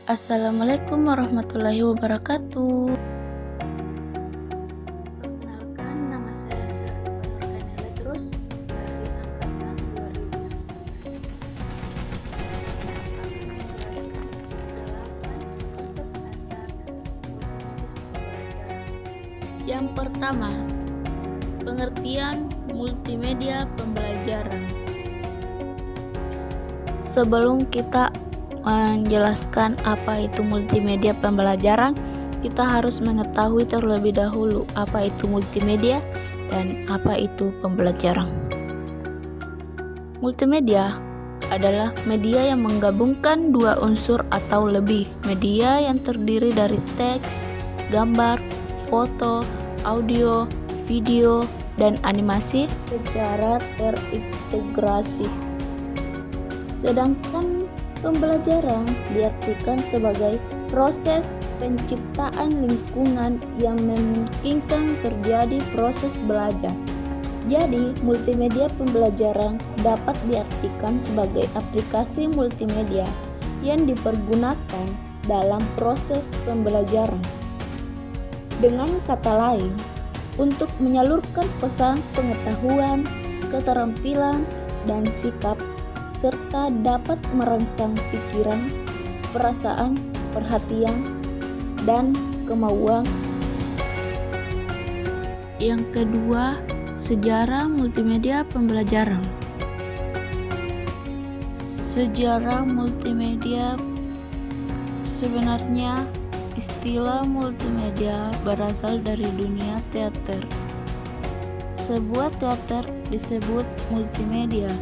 Assalamualaikum warahmatullahi wabarakatuh. Perkenalkan, nama saya Syarifah Nurhaniela Terus dari angkatan 2019. Saya akan menjelaskan 8 konsep dasar multimedia pembelajaran. Yang pertama, pengertian multimedia pembelajaran. Sebelum kita menjelaskan apa itu multimedia pembelajaran, kita harus mengetahui terlebih dahulu apa itu multimedia dan apa itu pembelajaran. Multimedia adalah media yang menggabungkan dua unsur atau lebih. Media yang terdiri dari teks, gambar, foto, audio, video, dan animasi secara terintegrasi. Sedangkan pembelajaran diartikan sebagai proses penciptaan lingkungan yang memungkinkan terjadi proses belajar. Jadi, multimedia pembelajaran dapat diartikan sebagai aplikasi multimedia yang dipergunakan dalam proses pembelajaran. Dengan kata lain, untuk menyalurkan pesan pengetahuan, keterampilan, dan sikap, serta dapat merangsang pikiran, perasaan, perhatian, dan kemauan. Yang kedua, sejarah multimedia pembelajaran. Sejarah multimedia. Sebenarnya, istilah multimedia berasal dari dunia teater. Sebuah teater disebut multimedia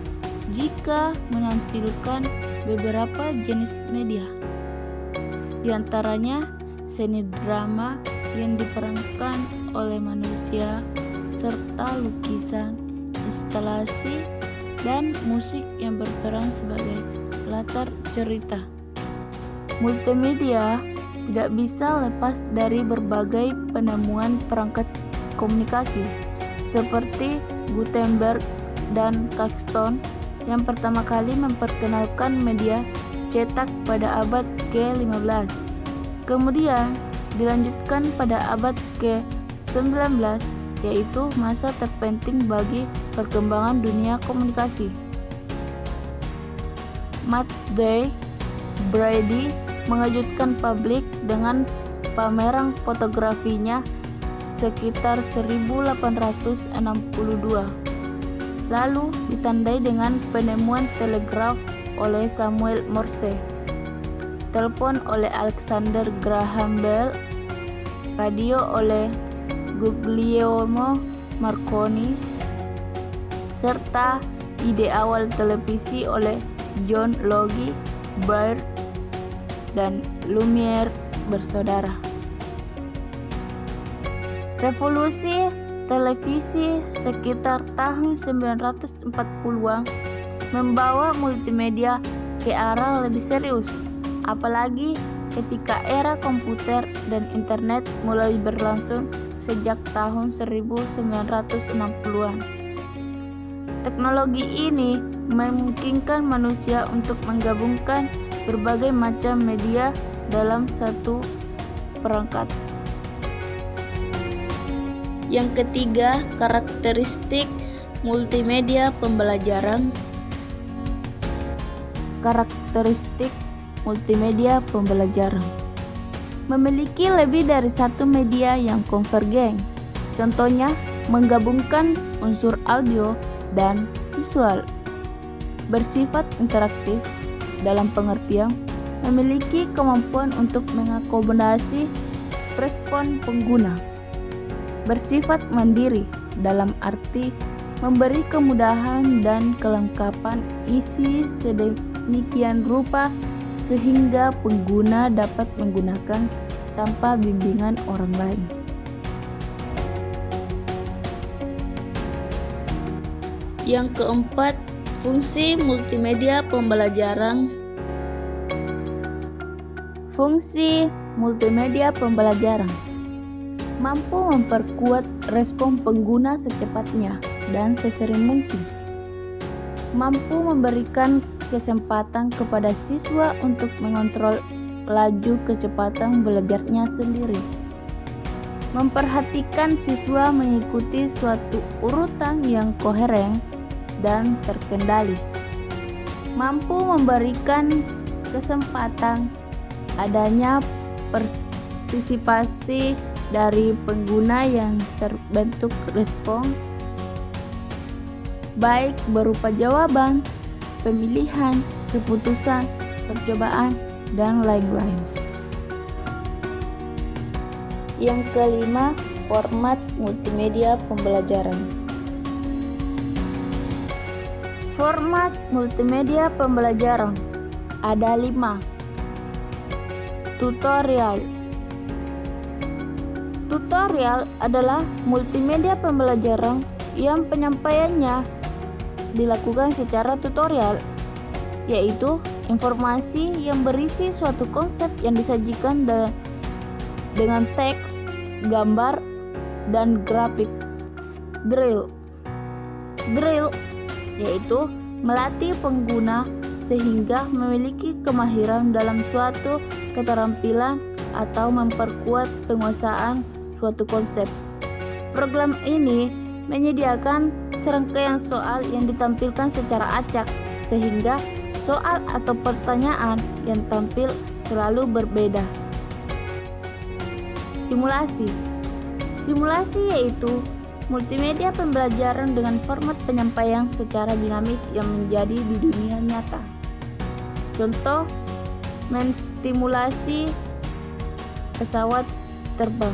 jika menampilkan beberapa jenis media, di antaranya seni drama yang diperankan oleh manusia, serta lukisan, instalasi, dan musik yang berperan sebagai latar cerita. Multimedia tidak bisa lepas dari berbagai penemuan perangkat komunikasi seperti Gutenberg dan Caxton yang pertama kali memperkenalkan media cetak pada abad ke-15. Kemudian dilanjutkan pada abad ke-19, yaitu masa terpenting bagi perkembangan dunia komunikasi. Matt Brady mengejutkan publik dengan pameran fotografinya sekitar 1862. Lalu ditandai dengan penemuan telegraf oleh Samuel Morse, telepon oleh Alexander Graham Bell, radio oleh Guglielmo Marconi, serta ide awal televisi oleh John Logie Baird dan Lumiere bersaudara. Revolusi televisi sekitar tahun 1940-an membawa multimedia ke arah lebih serius, apalagi ketika era komputer dan internet mulai berlangsung sejak tahun 1960-an. Teknologi ini memungkinkan manusia untuk menggabungkan berbagai macam media dalam satu perangkat. Yang ketiga, karakteristik multimedia pembelajaran. Karakteristik multimedia pembelajaran memiliki lebih dari satu media yang konvergen. Contohnya, menggabungkan unsur audio dan visual. Bersifat interaktif dalam pengertian memiliki kemampuan untuk mengakomodasi respon pengguna. Bersifat mandiri dalam arti memberi kemudahan dan kelengkapan isi sedemikian rupa sehingga pengguna dapat menggunakan tanpa bimbingan orang lain. Yang keempat, fungsi multimedia pembelajaran. Fungsi multimedia pembelajaran mampu memperkuat respon pengguna secepatnya dan sesering mungkin. Mampu memberikan kesempatan kepada siswa untuk mengontrol laju kecepatan belajarnya sendiri. Memperhatikan siswa mengikuti suatu urutan yang koheren dan terkendali. Mampu memberikan kesempatan adanya partisipasi dari pengguna yang terbentuk respon baik berupa jawaban, pemilihan, keputusan, percobaan, dan lain-lain. Yang kelima, format multimedia pembelajaran. Format multimedia pembelajaran ada 5. Tutorial. Tutorial adalah multimedia pembelajaran yang penyampaiannya dilakukan secara tutorial, yaitu informasi yang berisi suatu konsep yang disajikan dengan teks, gambar, dan grafik. Drill yaitu melatih pengguna sehingga memiliki kemahiran dalam suatu keterampilan atau memperkuat penguasaan suatu konsep. Program ini menyediakan serangkaian soal yang ditampilkan secara acak, sehingga soal atau pertanyaan yang tampil selalu berbeda. Simulasi yaitu multimedia pembelajaran dengan format penyampaian secara dinamis yang menjadi di dunia nyata. Contoh, menstimulasi pesawat terbang.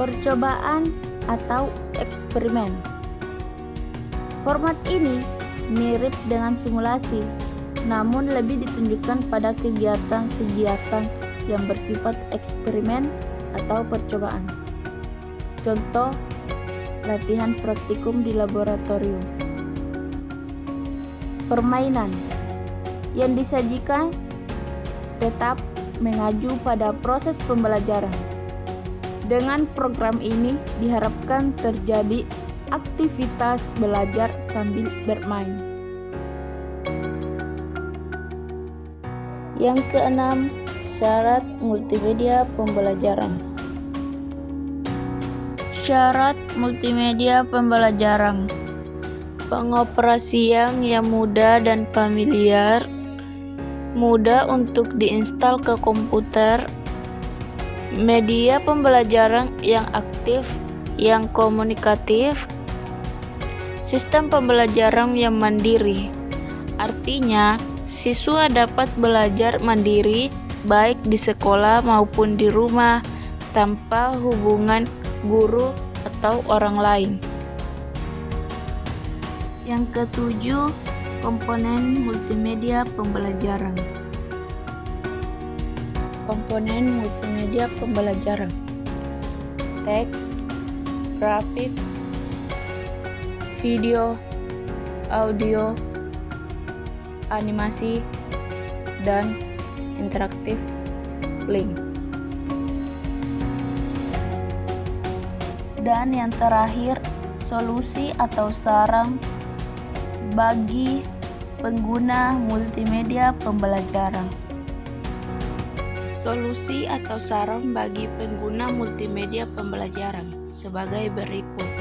Percobaan atau eksperimen. Format ini mirip dengan simulasi, namun lebih ditunjukkan pada kegiatan-kegiatan yang bersifat eksperimen atau percobaan. Contoh, latihan praktikum di laboratorium. Permainan yang disajikan tetap mengacu pada proses pembelajaran. Dengan program ini diharapkan terjadi aktivitas belajar sambil bermain. Yang keenam, syarat multimedia pembelajaran. Syarat multimedia pembelajaran: pengoperasian yang mudah dan familiar, mudah untuk diinstal ke komputer, media pembelajaran yang aktif, yang komunikatif, sistem pembelajaran yang mandiri. Artinya, siswa dapat belajar mandiri baik di sekolah maupun di rumah tanpa hubungan guru atau orang lain. Yang ketujuh, komponen multimedia pembelajaran. Komponen multimedia pembelajaran: teks, grafik, video, audio, animasi, dan interaktif link. Dan yang terakhir, solusi atau saran bagi pengguna multimedia pembelajaran. Solusi atau saran bagi pengguna multimedia pembelajaran sebagai berikut.